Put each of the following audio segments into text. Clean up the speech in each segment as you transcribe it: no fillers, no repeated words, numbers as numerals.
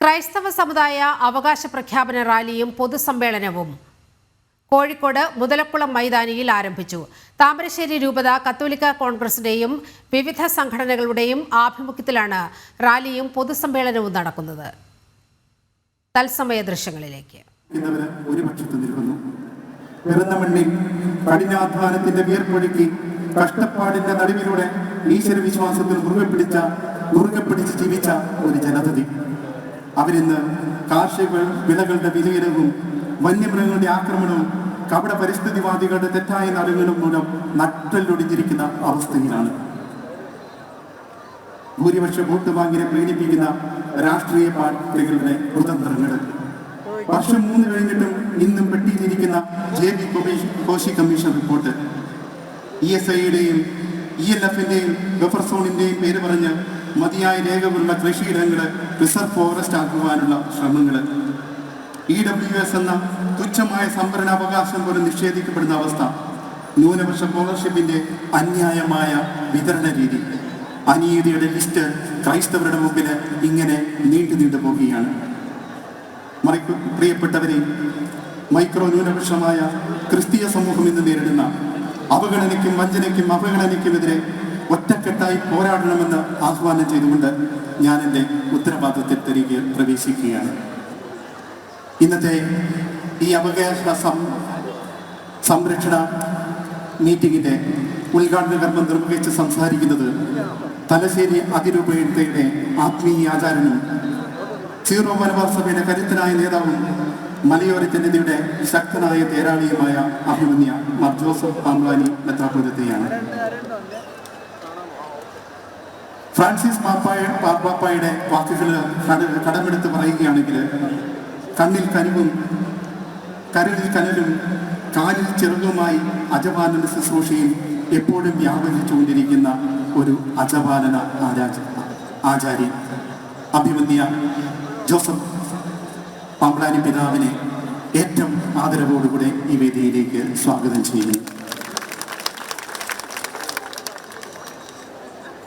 ക്രൈസ്തവ സമുദായ അവകാശ പ്രഖ്യാപന റാലിയും പൊതുസമ്മേളനവും കോഴിക്കോട് മുതലക്കുളം മൈതാനിയിൽ ആരംഭിച്ചു. താമരശ്ശേരി രൂപത കത്തോലിക്ക കോൺഗ്രസിന്റെയും വിവിധ സംഘടനകളുടെയും ആഭിമുഖ്യത്തിലാണ് റാലിയും പൊതുസമ്മേളനവും നടക്കുന്നത്. തത്സമയ ദൃശ്യങ്ങളിലേക്ക്. കഠിനാധ്വാനത്തിന്റെ വിയർപ്പൊഴുക്കി കഷ്ടപ്പാടിന്റെ നടുവിലൂടെ ഈശ്വര വിശ്വാസത്തിൽ മുറുകെ പിടിച്ച് ജീവിച്ച ഒരു ജനതതി. അവരിന്ന് കാർഷിക വിളകളുടെ വിലയിരവും വന്യമൃഗങ്ങളുടെ ആക്രമണവും കപട പരിസ്ഥിതിവാദികളുടെ തെറ്റായ നറുകളും മൂലം നട്ടലൊടിഞ്ഞിരിക്കുന്ന അവസ്ഥയിലാണ്. ഭൂരിപക്ഷ വോട്ട് വാങ്ങിനെ പ്രീണിപ്പിക്കുന്ന രാഷ്ട്രീയ പാർട്ടികളുടെ കുതന്ത്രങ്ങൾ. വർഷം 3 കഴിഞ്ഞിട്ടും ഇന്നും പെട്ടിയിലിരിക്കുന്ന JB കോശി കമ്മീഷൻ റിപ്പോർട്ട്, ESIയുടെയും ELFന്റെയും ബഫർ സോണിന്റെയും പേര് പറഞ്ഞ് മതിയായ രേഖകളുള്ള കൃഷിയിടങ്ങൾ റിസർവ് ഫോറസ്റ്റ് ആക്കുവാനുള്ള ശ്രമങ്ങൾ, EWS എന്ന തുച്ഛമായ സംഭരണാവകാശം പോലും നിഷേധിക്കപ്പെടുന്ന അവസ്ഥ, ന്യൂനപക്ഷ സ്കോളർഷിപ്പിന്റെ അന്യായമായ വിതരണ രീതി, അനീതിയുടെ ലിസ്റ്റ് ക്രൈസ്തവരുടെ മുമ്പിൽ ഇങ്ങനെ നീണ്ടു പോവുകയാണ്. പ്രിയപ്പെട്ടവരെ, മൈക്രോ ന്യൂനപക്ഷമായ ക്രിസ്തീയ സമൂഹം ഇന്ന് നേരിടുന്ന അവഗണനയ്ക്കും വഞ്ചനയ്ക്കും അവഗണനയ്ക്കുമെതിരെ ഒറ്റക്കെട്ടായി പോരാടണമെന്ന് ആഹ്വാനം ചെയ്തുകൊണ്ട് ഞാൻ എൻ്റെ ഉത്തരവാദിത്തത്തിൽ തിരികെ പ്രവേശിക്കുകയാണ്. ഇന്നത്തെ ഈ അവകാശ സംരക്ഷണ മീറ്റിംഗിൻ്റെ ഉദ്ഘാടന കർമ്മം നിർവഹിച്ച് സംസാരിക്കുന്നത് തലശ്ശേരി അതിരൂപയുടെ ആത്മീയ ആചാര്യനും സീറോ മലബാർ സഭയുടെ കരുത്തനായ നേതാവും മലയോര ജനതയുടെ ശക്തനായ തേരാളിയുമായ അഭിമന്യ മാർ ജോസഫ് പാമ്പ്ലാനി മെത്രാപ്പൊലീത്തയാണ്. ഫ്രാൻസിസ് പാപ്പായുടെ വാക്കുകൾ കടമെടുത്ത് പറയുകയാണെങ്കിൽ, കണ്ണിൽ കനിവും കരളിൽ കനലും കാലിൽ ചെറുകുമായി അജപാലന ശുശ്രൂഷയിൽ എപ്പോഴും വ്യാപരിച്ചുകൊണ്ടിരിക്കുന്ന ഒരു അജപാലന ആചാര്യൻ അഭിമന്യ ജോസഫ് പാമ്പ്ലാനി പിതാവിനെ ഏറ്റവും ആദരവോടുകൂടെ ഈ വേദിയിലേക്ക് സ്വാഗതം ചെയ്യുന്നു.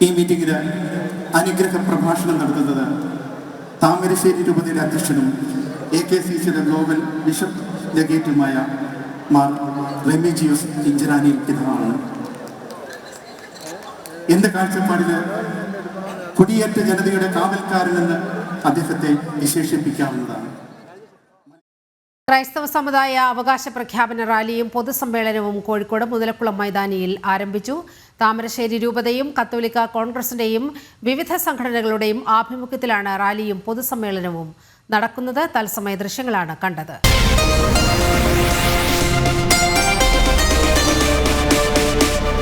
ഈ മീറ്റിംഗിൽ അനുഗ്രഹ പ്രഭാഷണം നടത്തുന്നത് താമരശ്ശേരി രൂപതയുടെ അധ്യക്ഷനും AKCCയുടെ ഗ്ലോബൽ ബിഷപ്പ് ലെഗേറ്റുമായ മാർ റെമിജിയോസ് ഇഞ്ചറാനി പിതാവാണ്. എന്റെ കാഴ്ചപ്പാടിൽ കുടിയേറ്റ ജനതയുടെ കാവൽക്കാരനെന്ന് അദ്ദേഹത്തെ വിശേഷിപ്പിക്കാവുന്നതാണ്. ക്രൈസ്തവ സമുദായ അവകാശ പ്രഖ്യാപന റാലിയും പൊതുസമ്മേളനവും കോഴിക്കോട് മുതലക്കുളം മൈതാനിയിൽ ആരംഭിച്ചു. താമരശ്ശേരി രൂപതയും കത്തോലിക്ക കോൺഗ്രസിന്റെയും വിവിധ സംഘടനകളുടെയും ആഭിമുഖ്യത്തിലാണ് റാലിയും പൊതുസമ്മേളനവും നടക്കുന്നത്. തത്സമയ ദൃശ്യങ്ങളാണ് കണ്ടത്.